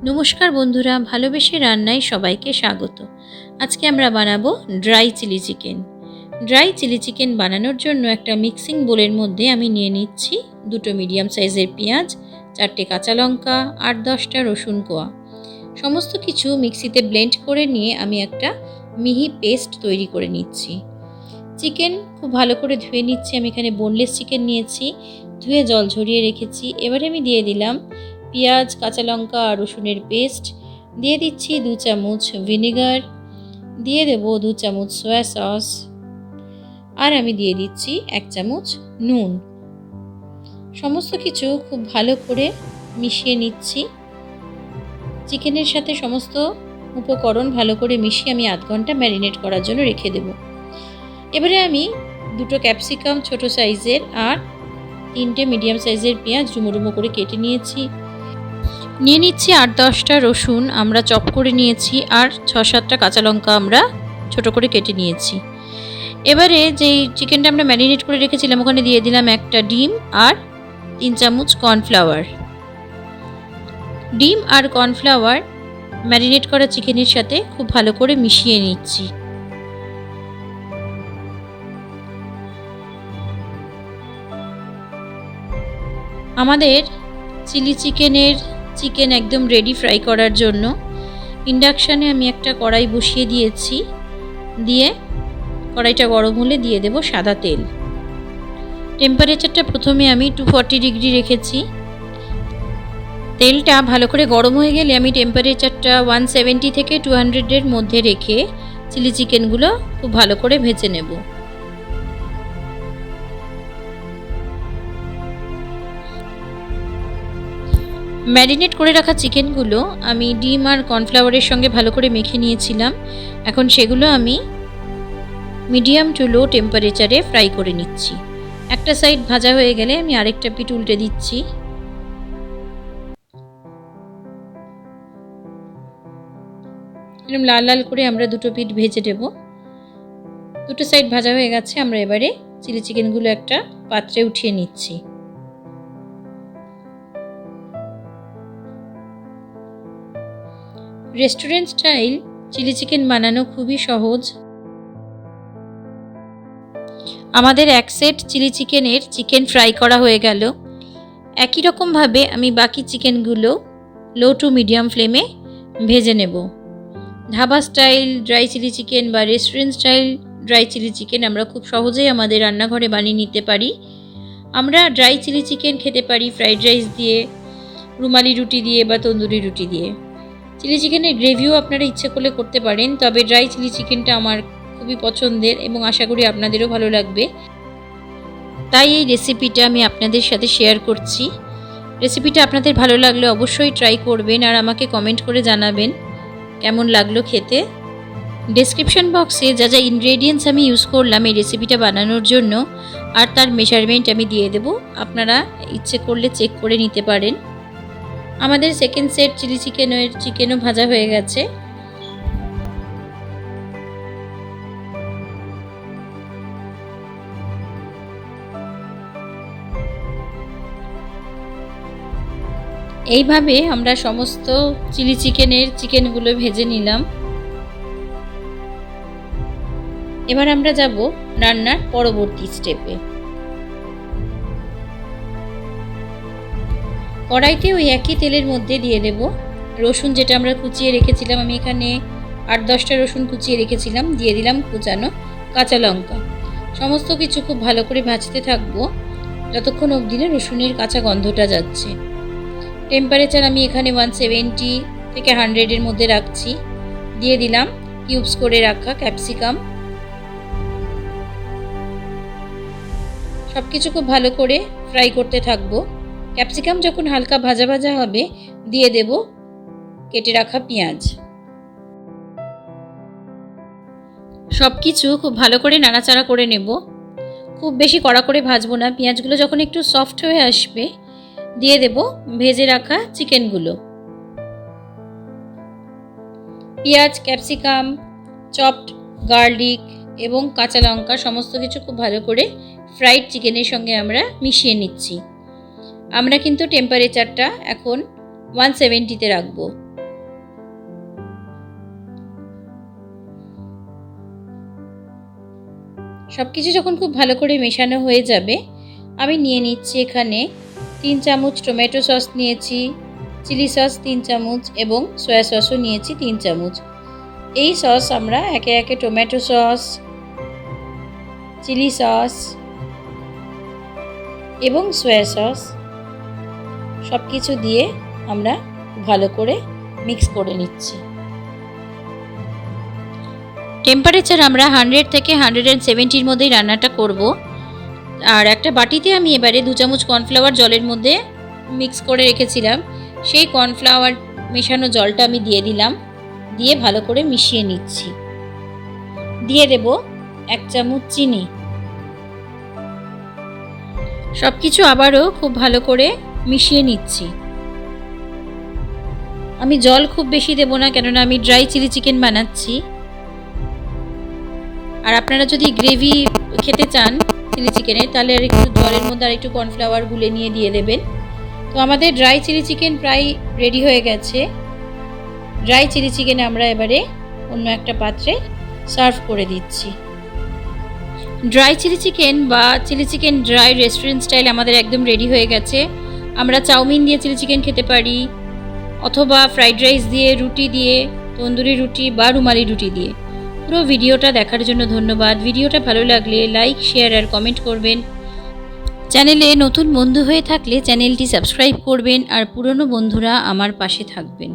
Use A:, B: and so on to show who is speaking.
A: নমস্কার বন্ধুরা, ভালোবেসে রান্নায় সবাইকে স্বাগত। আজকে আমরা বানাবো dry chilli chicken. Dry chilli chicken বানানোর জন্য একটা মিক্সিং বোলের মধ্যে আমি নিয়ে নিচ্ছি 2টো মিডিয়াম সাইজের পেঁয়াজ, 4টে কাঁচা লঙ্কা, 8-10টা রসুন কোয়া। সমস্ত কিছু মিক্সিতে ব্লেন্ড করে নিয়ে আমি একটা মিহি পেস্ট তৈরি করে নিচ্ছি। চিকেন খুব ভালো করে ধুয়ে নিচ্ছি। আমি এখানে বোনলেস চিকেন নিয়েছি, ধুয়ে জল ঝরিয়ে রেখেছি। এবারে আমি দিয়ে দিলাম পেঁয়াজ, কাঁচা লঙ্কা আর রসুনের পেস্ট, দিয়ে দিচ্ছি 2 চামচ ভিনেগার, দিয়ে দেবো 2 চামচ সয়া সস, আর আমি দিয়ে দিচ্ছি 1 চামচ নুন। সমস্ত কিছু খুব ভালো করে মিশিয়ে নিচ্ছি। চিকেনের সাথে সমস্ত উপকরণ ভালো করে মিশিয়ে আমি আধ ঘন্টা ম্যারিনেট করার জন্য রেখে দেব। এবারে আমি 2টো ক্যাপসিকাম ছোট সাইজের আর 3টে মিডিয়াম সাইজের পেঁয়াজ ডুমো ডুমো করে কেটে নিয়েছি। নিয়ে নিচ্ছি 8-10টা রসুন আমরা চপ করে নিয়েছি, আর 6-7টা কাঁচা লঙ্কা আমরা ছোট করে কেটে নিয়েছি। এবারে যেই চিকেনটা আমরা ম্যারিনেট করে রেখেছিলাম ওখানে দিয়ে দিলাম একটা ডিম আর 3 চামচ কর্নফ্লাওয়ার। ডিম আর কর্নফ্লাওয়ার ম্যারিনেট করা চিকেনের সাথে খুব ভালো করে মিশিয়ে নিচ্ছি। আমাদের চিলি চিকেন একদম রেডি ফ্রাই করার জন্য। ইন্ডাকশানে আমি একটা কড়াই বসিয়ে দিয়েছি, দিয়ে কড়াইটা গরম হলে দিয়ে দেব সাদা তেল। টেম্পারেচারটা প্রথমে আমি 240 ডিগ্রি রেখেছি। তেলটা ভালো করে গরম হয়ে গেলে আমি টেম্পারেচারটা 170 থেকে 200-এর মধ্যে রেখে চিলি চিকেনগুলো খুব ভালো করে ভেজে নেব। ম্যারিনেট করে রাখা চিকেনগুলো আমি ডিম আর কর্নফ্লাওয়ারের সঙ্গে ভালো করে মেখে নিয়েছিলাম। এখন সেগুলো আমি মিডিয়াম টু লো টেম্পারেচারে ফ্রাই করে নিচ্ছি। একটা সাইড ভাজা হয়ে গেলে আমি আরেকটা পিঠ উল্টে দিচ্ছি। এরকম লাল লাল করে আমরা 2টো পিঠ ভেজে নেব। 2টো সাইড ভাজা হয়ে গেছে। আমরা এবারে চিলি চিকেনগুলো একটা পাত্রে উঠিয়ে নিচ্ছি। রেস্টুরেন্ট স্টাইল চিলি চিকেন বানানো খুবই সহজ। আমাদের এক সেট চিলি চিকেনের চিকেন ফ্রাই করা হয়ে গেল। একই রকমভাবে আমি বাকি চিকেনগুলো লো টু মিডিয়াম ফ্লেমে ভেজে নেব। Dhaba style dry chilli chicken বা restaurant style dry chilli chicken আমরা খুব সহজেই আমাদের রান্নাঘরে বানিয়ে নিতে পারি। আমরা ড্রাই চিলি চিকেন খেতে পারি ফ্রাইড রাইস দিয়ে, রুমালি রুটি দিয়ে বা তন্দুরি রুটি দিয়ে। চিলি চিকেনের গ্রেভিও আপনারা ইচ্ছে করলে করতে পারেন, তবে ড্রাই চিলি চিকেনটা আমার খুবই পছন্দের এবং আশা করি আপনাদেরও ভালো লাগবে। তাই এই রেসিপিটা আমি আপনাদের সাথে শেয়ার করছি। রেসিপিটা আপনাদের ভালো লাগলে অবশ্যই ট্রাই করবেন আর আমাকে কমেন্ট করে জানাবেন কেমন লাগলো খেতে। ডেসক্রিপশন বক্সে যা যা ইনগ্রেডিয়েন্টস আমি ইউজ করলাম এই রেসিপিটা বানানোর জন্য আর তার মেজারমেন্ট আমি দিয়ে দেব, আপনারা ইচ্ছে করলে চেক করে নিতে পারেন। আমাদের সেকেন্ড সেট চিলি চিকেনও ভাজা হয়ে গেছে। এইভাবে আমরা সমস্ত চিলি চিকেনগুলো ভেজে নিলাম। এবার আমরা যাব রান্নার পরবর্তী স্টেপে। কড়াইতে ওই একই তেলের মধ্যে দিয়ে দেব রসুন, যেটা আমরা কুচিয়ে রেখেছিলাম। আমি এখানে 8-10টা রসুন কুচিয়ে রেখেছিলাম। দিয়ে দিলাম কুচানো কাঁচা লঙ্কা। সমস্ত কিছু খুব ভালো করে ভাজতে থাকবো যতক্ষণ অবধি না রসুনের কাঁচা গন্ধটা যাচ্ছে। টেম্পারেচার আমি এখানে 170 থেকে 100-এর মধ্যে রাখছি। দিয়ে দিলাম কিউবস করে রাখা ক্যাপসিকাম। সব কিছু খুব ভালো করে ফ্রাই করতে থাকবো। ক্যাপসিকাম যখন হালকা ভাজা ভাজা হবে দিয়ে দেব কেটে রাখা পেঁয়াজ। সব কিছু খুব ভালো করে নাড়াচাড়া করে নেব। খুব বেশি কড়া করে ভাজবো না। পেঁয়াজগুলো যখন একটু সফট হয়ে আসবে দিয়ে দেব ভেজে রাখা চিকেনগুলো। পেঁয়াজ, ক্যাপসিকাম, চপড গার্লিক এবং কাঁচা লঙ্কা সমস্ত কিছু খুব ভালো করে ফ্রাইড চিকেনের সঙ্গে আমরা মিশিয়ে নিচ্ছি। আমরা কিন্তু টেম্পারেচারটা এখন 170-তে রাখবো। সব কিছু যখন খুব ভালো করে মেশানো হয়ে যাবে, আমি নিয়ে নিচ্ছি এখানে 3 চামচ টমেটো সস নিয়েছি, চিলি সস 3 চামচ এবং সয়া সসও নিয়েছি 3 চামচ। এই সস আমরা একে একে টমেটো সস, চিলি সস এবং সয়া সস সব কিছু দিয়ে আমরা ভালো করে মিক্স করে নিচ্ছি। টেম্পারেচার আমরা 100 থেকে 170-র মধ্যেই রান্নাটা করব। আর একটা বাটিতে আমি এবারে 2 চামচ কর্নফ্লাওয়ার জলের মধ্যে মিক্স করে রেখেছিলাম, সেই কর্নফ্লাওয়ার মেশানো জলটা আমি দিয়ে দিলাম, দিয়ে ভালো করে মিশিয়ে নিচ্ছি। দিয়ে দেব 1 চামচ চিনি। সব কিছু আবারও খুব ভালো করে মিশিয়ে নিচ্ছি। আমি জল খুব বেশি দেব না, কেননা আমি ড্রাই চিলি চিকেন বানাচ্ছি। আর আপনারা যদি গ্রেভি খেতে চান চিলি চিকেনের, তাহলে আর একটু জলের মধ্যে আর একটু কর্নফ্লাওয়ার গুলে নিয়ে দিয়ে দেবেন। তো আমাদের ড্রাই চিলি চিকেন প্রায় রেডি হয়ে গেছে। ড্রাই চিলি চিকেন আমরা এবারে অন্য একটা পাত্রে সার্ভ করে দিচ্ছি। ড্রাই চিলি চিকেন বা chilli chicken dry restaurant style আমাদের একদম রেডি হয়ে গেছে। আমরা চাউমিন দিয়ে চিলি চিকেন খেতে পারি, অথবা ফ্রাইড রাইস দিয়ে, রুটি দিয়ে, তন্দুরি রুটি বা রুমালি রুটি দিয়ে। পুরো ভিডিওটা দেখার জন্য ধন্যবাদ। ভিডিওটা ভালো লাগলে লাইক, শেয়ার আর কমেন্ট করবেন। চ্যানেলে নতুন বন্ধু হয়ে থাকলে চ্যানেলটি সাবস্ক্রাইব করবেন, আর পুরনো বন্ধুরা আমার পাশে থাকবেন।